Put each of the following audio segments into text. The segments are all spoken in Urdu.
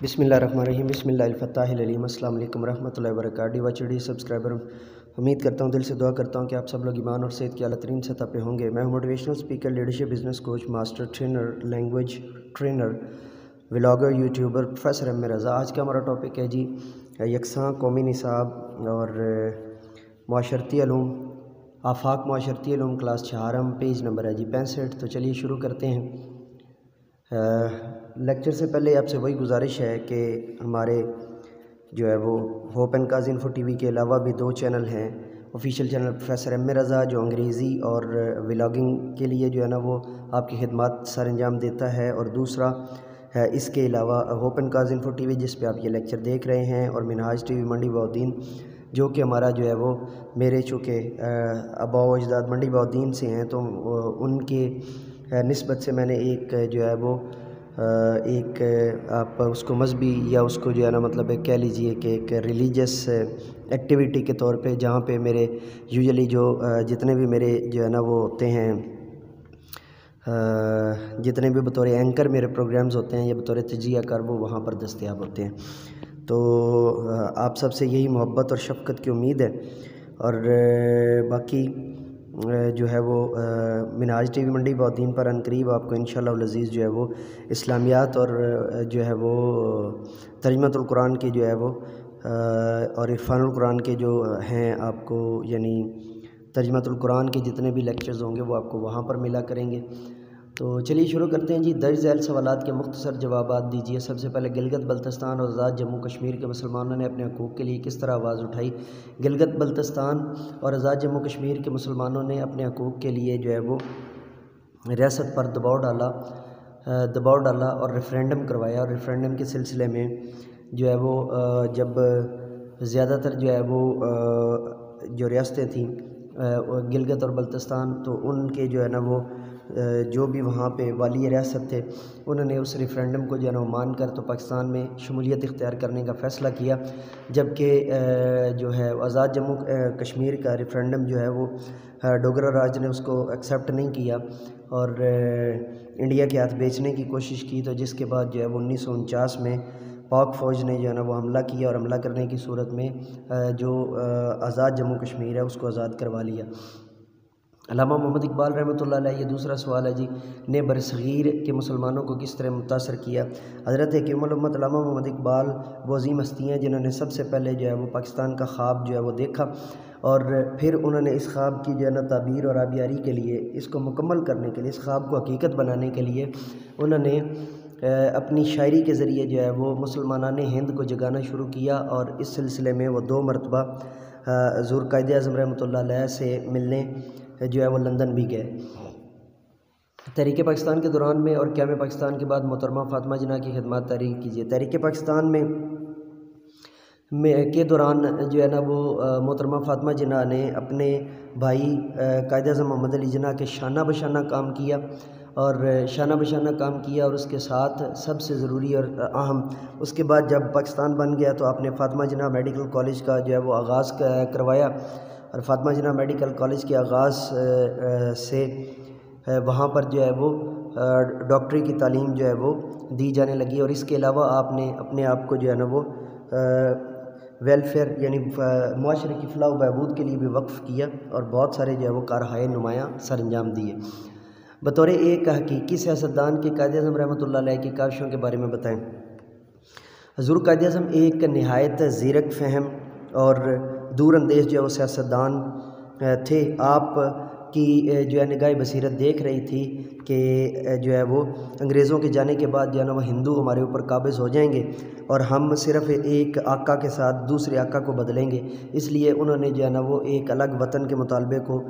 بسم اللہ الرحمن الرحیم بسم اللہ الفتاح العلیم السلام علیکم ورحمۃ اللہ وبرکاتہ ڈی سبسکرائبر امید کرتا ہوں، دل سے دعا کرتا ہوں کہ آپ سب لوگ ایمان اور صحت کی اعلیٰ ترین سطح پہ ہوں گے۔ میں ہوں motivational speaker, leadership business coach, master trainer, language trainer, vlogger, YouTuber professor M Raza. آج کا ہمارا ٹاپک ہے جی یکساں قومی نصاب اور معاشرتی علوم، آفاق معاشرتی علوم، کلاس چھہارم، پیج نمبر ہے جی 65۔ تو چلیے شروع کرتے ہیں۔ لیکچر سے پہلے آپ سے وہی گزارش ہے کہ ہمارے جو ہے وہ hope and cause info T V کے علاوہ بھی 2 چینل ہیں۔ آفیشیل چینل پروفیسر ایم رضا جو انگریزی اور ولاگنگ کے لیے جو ہے نا وہ آپ کی خدمات سر انجام دیتا ہے، اور دوسرا ہے اس کے علاوہ hope and cause info T V جس پہ آپ یہ لیکچر دیکھ رہے ہیں، اور منہاج ٹی وی منڈی بہاؤالدین جو کہ ہمارا جو ہے وہ میرے چونکہ آباء و اجداد منڈی بہاؤالدین سے ہیں، تو ان کے نسبت سے میں نے ایک جو ہے وہ ایک آپ اس کو مذہبی یا اس کو جو ہے نا مطلب کہہ لیجئے کہ ایک ریلیجس ایکٹیویٹی کے طور پہ، جہاں پہ میرے یوزلی جو جتنے بھی میرے جو ہے نا وہ ہوتے ہیں، جتنے بھی بطور اینکر میرے پروگرامز ہوتے ہیں یا بطور تجزیہ کار، وہ وہاں پر دستیاب ہوتے ہیں۔ تو آپ سب سے یہی محبت اور شفقت کی امید ہے، اور باقی جو ہے وہ منہاج ٹی وی منڈی بہاؤالدین پر عنقریب آپ کو انشاءاللہ العزیز جو ہے وہ اسلامیات اور جو ہے وہ ترجمۃ القرآن کی جو ہے وہ اور عرفان القرآن کے جو ہیں آپ کو، یعنی ترجمۃ القرآن کے جتنے بھی لیکچرز ہوں گے وہ آپ کو وہاں پر ملا کریں گے۔ تو چلیے شروع کرتے ہیں جی۔ درج ذیل سوالات کے مختصر جوابات دیجیے۔ سب سے پہلے گلگت بلتستان اور آزاد جموں کشمیر کے مسلمانوں نے اپنے حقوق کے لیے کس طرح آواز اٹھائی؟ گلگت بلتستان اور آزاد جموں کشمیر کے مسلمانوں نے اپنے حقوق کے لیے جو ہے وہ ریاست پر دباؤ ڈالا اور ریفرینڈم کروایا، اور ریفرینڈم کے سلسلے میں جو ہے وہ جب زیادہ تر جو ہے وہ جو ریاستیں تھیں گلگت اور بلتستان، تو ان کے جو ہے نا وہ جو بھی وہاں پہ والی ریاست تھے، انہوں نے اس ریفرینڈم کو جو ہے نا مان کر تو پاکستان میں شمولیت اختیار کرنے کا فیصلہ کیا، جبکہ جو ہے آزاد جموں کشمیر کا ریفرینڈم جو ہے وہ ڈوگرا راج نے اس کو ایکسیپٹ نہیں کیا اور انڈیا کے ہاتھ بیچنے کی کوشش کی، تو جس کے بعد جو ہے وہ 1949 میں پاک فوج نے جو ہے نا وہ حملہ کیا، اور حملہ کرنے کی صورت میں جو آزاد جموں کشمیر ہے اس کو آزاد کروا لیا۔ علامہ محمد اقبال رحمۃ اللہ علیہ، یہ دوسرا سوال ہے جی، نے برصغیر کے مسلمانوں کو کس طرح متاثر کیا؟ حضرت حکیم الامت علامہ محمد اقبال وہ عظیم ہستی ہیں جنہوں نے سب سے پہلے جو ہے وہ پاکستان کا خواب جو ہے وہ دیکھا، اور پھر انہوں نے اس خواب کی جو ہے نا تعبیر اور آبیاری کے لیے، اس کو مکمل کرنے کے لیے، اس خواب کو حقیقت بنانے کے لیے انہوں نے اپنی شاعری کے ذریعے جو ہے وہ مسلمانان ہند کو جگانا شروع کیا، اور اس سلسلے میں وہ 2 مرتبہ حضور قائد اعظم رحمۃ اللہ علیہ سے ملنے جو ہے وہ لندن بھی گئے۔ تحریک پاکستان کے دوران میں اور قیام پاکستان کے بعد محترمہ فاطمہ جناح کی خدمات تعریف کیجیے۔ تحریک پاکستان میں کے دوران جو ہے نا وہ محترمہ فاطمہ جناح نے اپنے بھائی قائد اعظم محمد علی جناح کے شانہ بشانہ کام کیا، اور اس کے ساتھ سب سے ضروری اور اہم، اس کے بعد جب پاکستان بن گیا تو آپ نے فاطمہ جناح میڈیکل کالج کا جو ہے وہ آغاز کروایا، اور فاطمہ جناح میڈیکل کالج کے آغاز سے وہاں پر جو ہے وہ ڈاکٹری کی تعلیم جو ہے وہ دی جانے لگی، اور اس کے علاوہ آپ نے اپنے آپ کو جو ہے نا وہ ویلفیئر یعنی معاشرے کی فلاح و بہبود کے لیے بھی وقف کیا، اور بہت سارے جو ہے وہ کارہائے نمایاں سر انجام دیے۔ بطور ایک حقیقی سیاستدان کے قائد اعظم رحمۃ اللہ علیہ کی کاوشوں کے بارے میں بتائیں۔ حضور قائد اعظم ایک نہایت زیرک فہم اور دور اندیش جو ہے وہ سیاستدان تھے۔ آپ کی جو ہے نگاہ بصیرت دیکھ رہی تھی کہ جو ہے وہ انگریزوں کے جانے کے بعد جو ہے نا وہ ہندو ہمارے اوپر قابض ہو جائیں گے، اور ہم صرف ایک آقا کے ساتھ دوسرے آقا کو بدلیں گے، اس لیے انہوں نے جو ہے نا وہ ایک الگ وطن کے مطالبے کو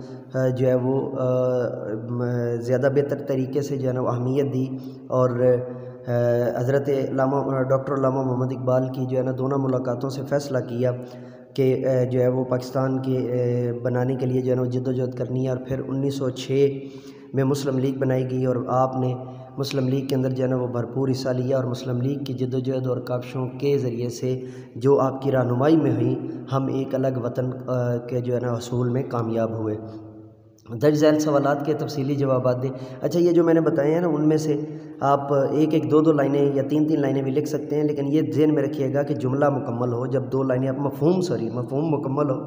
جو ہے وہ زیادہ بہتر طریقے سے جو ہے نا وہ اہمیت دی، اور حضرت ڈاکٹر علامہ محمد اقبال کی جو ہے نا دونوں ملاقاتوں سے فیصلہ کیا کہ جو ہے وہ پاکستان کے بنانے کے لیے جو ہے نا جد و جہد کرنی ہے، اور پھر 1906 میں مسلم لیگ بنائی گئی، اور آپ نے مسلم لیگ کے اندر جو ہے نا وہ بھرپور حصہ لیا، اور مسلم لیگ کی جد و جہد اور کاوشوں کے ذریعے سے جو آپ کی رہنمائی میں ہوئی، ہم ایک الگ وطن کے جو ہے نا حصول میں کامیاب ہوئے۔ درج ذیل سوالات کے تفصیلی جوابات دیں۔ اچھا، یہ جو میں نے بتائے ہیں نا ان میں سے آپ ایک ایک دو لائنیں یا تین لائنیں بھی لکھ سکتے ہیں، لیکن یہ ذہن میں رکھیے گا کہ جملہ مکمل ہو. جب 2 لائنیں آپ مفہوم مکمل ہو.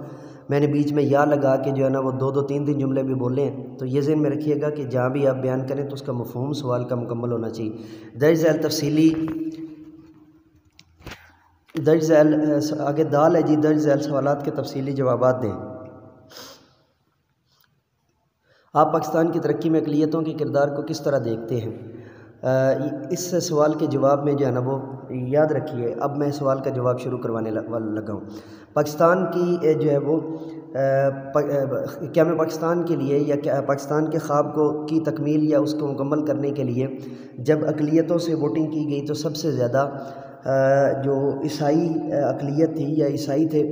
میں نے بیچ میں یا لگا کے جو ہے نا وہ 2 3 جملے بھی بولے ہیں، تو یہ ذہن میں رکھیے گا کہ جہاں بھی آپ بیان کریں تو اس کا مفہوم سوال کا مکمل ہونا چاہیے. درج ذیل تفصیلی آگے دال ہے جی، درج ذیل سوالات کے تفصیلی جوابات دیں. آپ پاکستان کی ترقی میں اقلیتوں کے کردار کو کس طرح دیکھتے ہیں؟ اس سوال کے جواب میں جو ہے نا وہ یاد رکھیے. اب میں سوال کا جواب شروع کروانے لگا ہوں. پاکستان کی جو ہے وہ کیا میں پاکستان کے لیے یا کیا پاکستان کے خواب کی تکمیل یا اس کو مکمل کرنے کے لیے جب اقلیتوں سے ووٹنگ کی گئی تو سب سے زیادہ جو عیسائی اقلیت تھی یا عیسائی تھے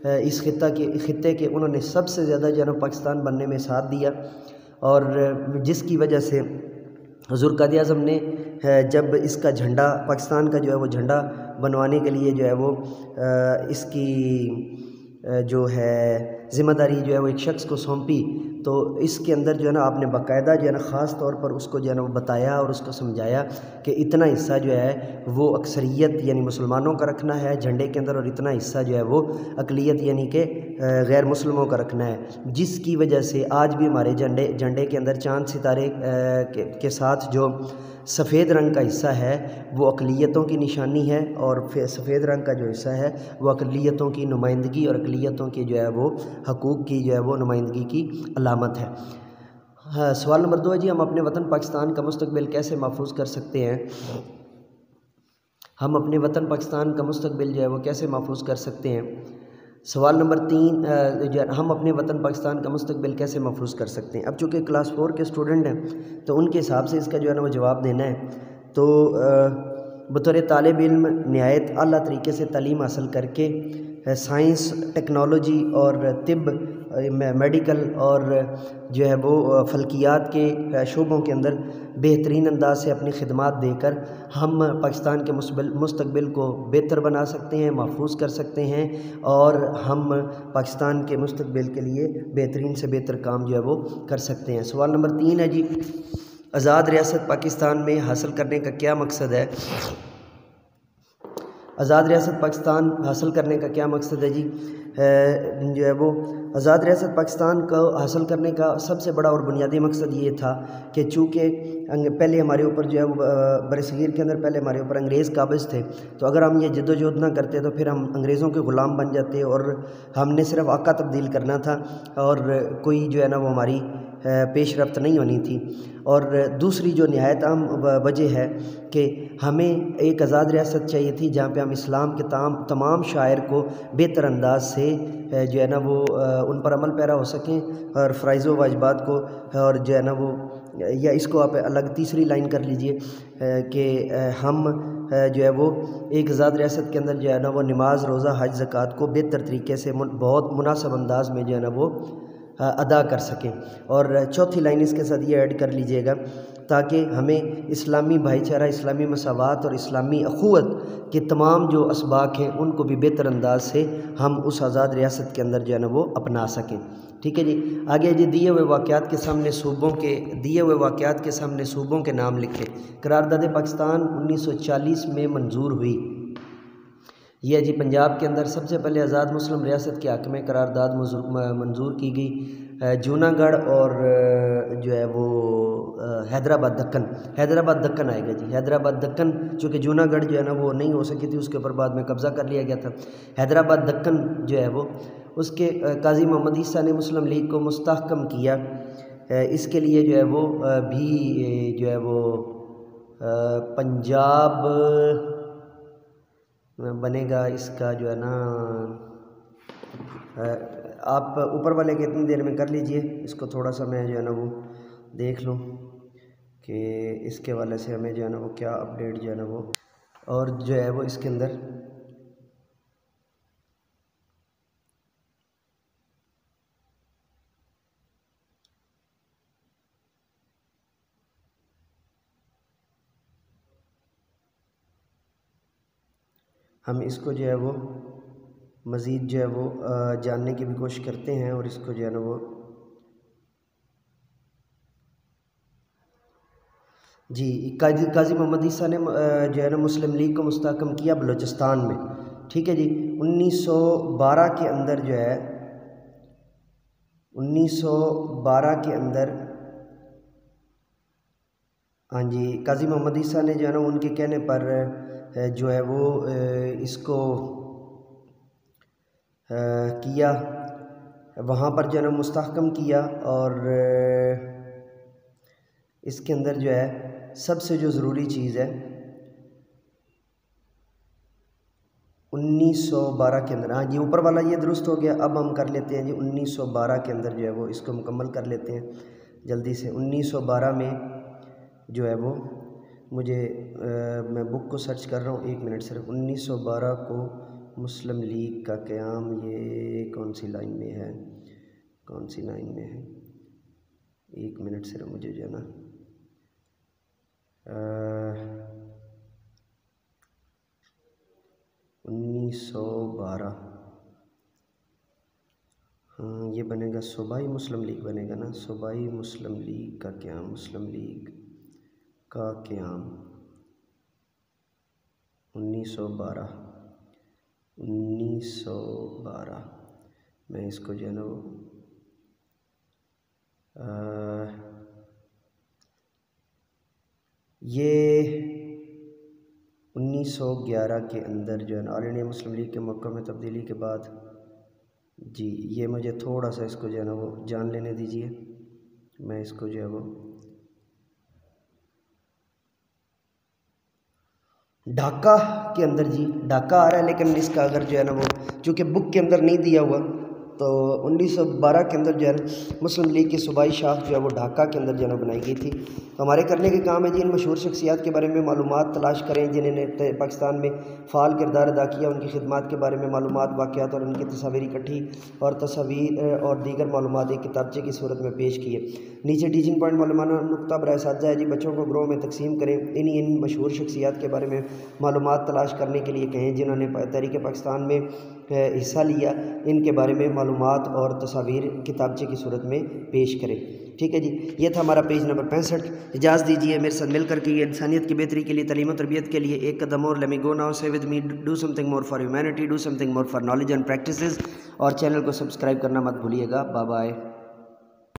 اس خطے کے، انہوں نے سب سے زیادہ جو ہے نا پاکستان بننے میں ساتھ دیا، اور جس کی وجہ سے حضور قائد اعظم نے جب اس کا جھنڈا پاکستان کا جو ہے وہ جھنڈا بنوانے کے لیے جو ہے وہ اس کی جو ہے ذمہ داری جو ہے وہ ایک شخص کو سونپی، تو اس کے اندر جو ہے نا آپ نے باقاعدہ جو ہے نا خاص طور پر اس کو جو ہے نا وہ بتایا اور اس کو سمجھایا کہ اتنا حصہ جو ہے وہ اکثریت یعنی مسلمانوں کا رکھنا ہے جھنڈے کے اندر، اور اتنا حصہ جو ہے وہ اقلیت یعنی کہ غیر مسلموں کا رکھنا ہے، جس کی وجہ سے آج بھی ہمارے جھنڈے کے اندر چاند ستارے کے ساتھ جو سفید رنگ کا حصہ ہے وہ اقلیتوں کی نشانی ہے، اور سفید رنگ کا جو حصہ ہے وہ اقلیتوں کی نمائندگی اور اقلیتوں کی جو ہے وہ حقوق کی جو ہے وہ نمائندگی کی علامت ہے. سوال نمبر 2 ہے جی، ہم اپنے وطن پاکستان کا مستقبل کیسے محفوظ کر سکتے ہیں؟ ہم اپنے وطن پاکستان کا مستقبل جو ہے وہ کیسے محفوظ کر سکتے ہیں؟ سوال نمبر 3 ہم اپنے وطن پاکستان کا مستقبل کیسے محفوظ کر سکتے ہیں؟ اب چونکہ کلاس 4 کے اسٹوڈنٹ ہیں تو ان کے حساب سے اس کا جو ہے نا وہ جواب دینا ہے. تو بطور طالب علم نہایت اعلیٰ طریقے سے تعلیم حاصل کر کے سائنس، ٹیکنالوجی اور طب، میڈیکل اور جو ہے وہ فلکیات کے شعبوں کے اندر بہترین انداز سے اپنی خدمات دے کر ہم پاکستان کے مستقبل کو بہتر بنا سکتے ہیں، محفوظ کر سکتے ہیں، اور ہم پاکستان کے مستقبل کے لیے بہترین سے بہتر کام جو ہے وہ کر سکتے ہیں. سوال نمبر 3 ہے جی، آزاد ریاست پاکستان میں حاصل کرنے کا کیا مقصد ہے؟ آزاد ریاست پاکستان حاصل کرنے کا کیا مقصد ہے جی؟ جو ہے وہ آزاد ریاست پاکستان کو حاصل کرنے کا سب سے بڑا اور بنیادی مقصد یہ تھا کہ چونکہ پہلے ہمارے اوپر جو ہے وہ برصغیر کے اندر پہلے ہمارے اوپر انگریز قابض تھے، تو اگر ہم یہ جد و جہد نہ کرتے تو پھر ہم انگریزوں کے غلام بن جاتے، اور ہم نے صرف آقا تبدیل کرنا تھا اور کوئی جو ہے نا وہ ہماری پیش رفت نہیں ہونی تھی. اور دوسری جو نہایت اہم وجہ ہے کہ ہمیں ایک آزاد ریاست چاہیے تھی جہاں پہ ہم اسلام کے تمام شاعر کو بہتر انداز سے جو ہے نا وہ ان پر عمل پیرا ہو سکیں، اور فرائض و واجبات کو، اور جو ہے نا وہ یا اس کو آپ الگ تیسری لائن کر لیجئے کہ ہم جو ہے وہ ایک آزاد ریاست کے اندر جو ہے نا وہ نماز، روزہ، حج، زکوٰۃ کو بہتر طریقے سے بہت مناسب انداز میں جو ہے نا وہ ادا کر سکیں. اور چوتھی لائن اس کے ساتھ یہ ایڈ کر لیجئے گا تاکہ ہمیں اسلامی بھائی چارہ، اسلامی مساوات اور اسلامی اخوت کے تمام جو اسباق ہیں ان کو بھی بہتر انداز سے ہم اس آزاد ریاست کے اندر جو ہے نا وہ اپنا سکیں. ٹھیک ہے جی. آگے جی، دیے ہوئے واقعات کے سامنے صوبوں کے نام لکھیں. قرارداد پاکستان 1940 میں منظور ہوئی. یہ جی پنجاب کے اندر سب سے پہلے آزاد مسلم ریاست کے حق میں قرارداد منظور کی گئی. جوناگڑھ اور جو ہے وہ حیدرآباد دکن آئے گا جی. حیدرآباد دکن، چونکہ جوناگڑھ جو ہے نا وہ نہیں ہو سکی تھی، اس کے اوپر بعد میں قبضہ کر لیا گیا تھا. حیدرآباد دکن جو ہے وہ اس کے قاضی محمد عیسیٰ نے مسلم لیگ کو مستحکم کیا. اس کے لیے جو ہے وہ بھی جو ہے وہ پنجاب بنے گا. اس کا جو ہے نا آپ اوپر والے کے اتنی دیر میں کر لیجئے، اس کو تھوڑا سا میں جو ہے نا وہ دیکھ لوں کہ اس کے والے سے ہمیں جو ہے نا وہ کیا اپڈیٹ جو ہے نا وہ، اور جو ہے وہ اس کے اندر ہم اس کو جو ہے وہ مزید جو ہے وہ جاننے کی بھی کوشش کرتے ہیں، اور اس کو جو ہے نا وہ جی قاضی محمد عیسیٰ نے جو ہے نا مسلم لیگ کو مستحکم کیا بلوچستان میں، ٹھیک ہے جی۔ 1912 کے اندر جو ہے 1912 کے اندر ہاں جی قاضی محمد عیسیٰ نے جو ہے نا ان کے کہنے پر جو ہے وہ اس کو کیا، وہاں پر جو ہے نا مستحکم کیا، اور اس کے اندر جو ہے سب سے جو ضروری چیز ہے 1912 کے اندر، ہاں جی اوپر والا یہ درست ہو گیا۔ اب ہم کر لیتے ہیں جی 1912 کے اندر جو ہے وہ اس کو مکمل کر لیتے ہیں جلدی سے۔ 1912 میں جو ہے وہ مجھے میں بک کو سرچ کر رہا ہوں، ایک منٹ صرف۔ 1912 کو مسلم لیگ کا قیام، یہ کون سی لائن میں ہے، کون سی لائن میں ہے، ایک منٹ صرف مجھے جو ہے نا 1912 ہاں یہ بنے گا صوبائی مسلم لیگ بنے گا نا، صوبائی مسلم لیگ کا قیام، مسلم لیگ کا قیام 1912 میں اس کو جو ہے نا یہ 1911 کے اندر جو ہے نا آل انڈیا مسلم لیگ کے موقع میں تبدیلی کے بعد، جی یہ مجھے تھوڑا سا اس کو جو ہے نا وہ جان لینے دیجئے، میں اس کو جو ہے وہ ڈھاکہ کے اندر، جی ڈھاکہ آ رہا ہے لیکن اس کا اگر جو ہے نا وہ چونکہ بک کے اندر نہیں دیا ہوا، تو 1912 کے اندر جو ہے مسلم لیگ کی صوبائی شاخ جو ہے وہ ڈھاکہ کے اندر جو ہے نا بنائی گئی تھی۔ تو ہمارے کرنے کے کام ہے جی ان مشہور شخصیات کے بارے میں معلومات تلاش کریں جنہوں نے پاکستان میں فعال کردار ادا کیا، ان کی خدمات کے بارے میں معلومات، واقعات اور ان کی تصاویر اکٹھی اور تصاویر اور دیگر معلومات ایک کتابچے کی صورت میں پیش کیے۔ نیچے ٹیچنگ پوائنٹ معلومانہ نقطہ برائے اساتذہ ہے جی، بچوں کو گروہ میں تقسیم کریں، ان مشہور شخصیات کے بارے میں معلومات تلاش کرنے کے لیے کہیں جنہوں نے تحریک پاکستان میں حصہ لیا، ان کے بارے میں معلومات اور تصاویر کتابچے کی صورت میں پیش کریں، ٹھیک ہے جی۔ یہ تھا ہمارا پیج نمبر 65۔ اجازت دیجیے میرے ساتھ مل کر کے یہ انسانیت کی بہتری کے لیے، تعلیم و تربیت کے لیے ایک قدم اور، لیٹ می گو ناؤ، سے with me, do some thing more for humanity, do some thing more for knowledge and practices, اور چینل کو سبسکرائب کرنا مت بھولیے گا۔ Bye bye.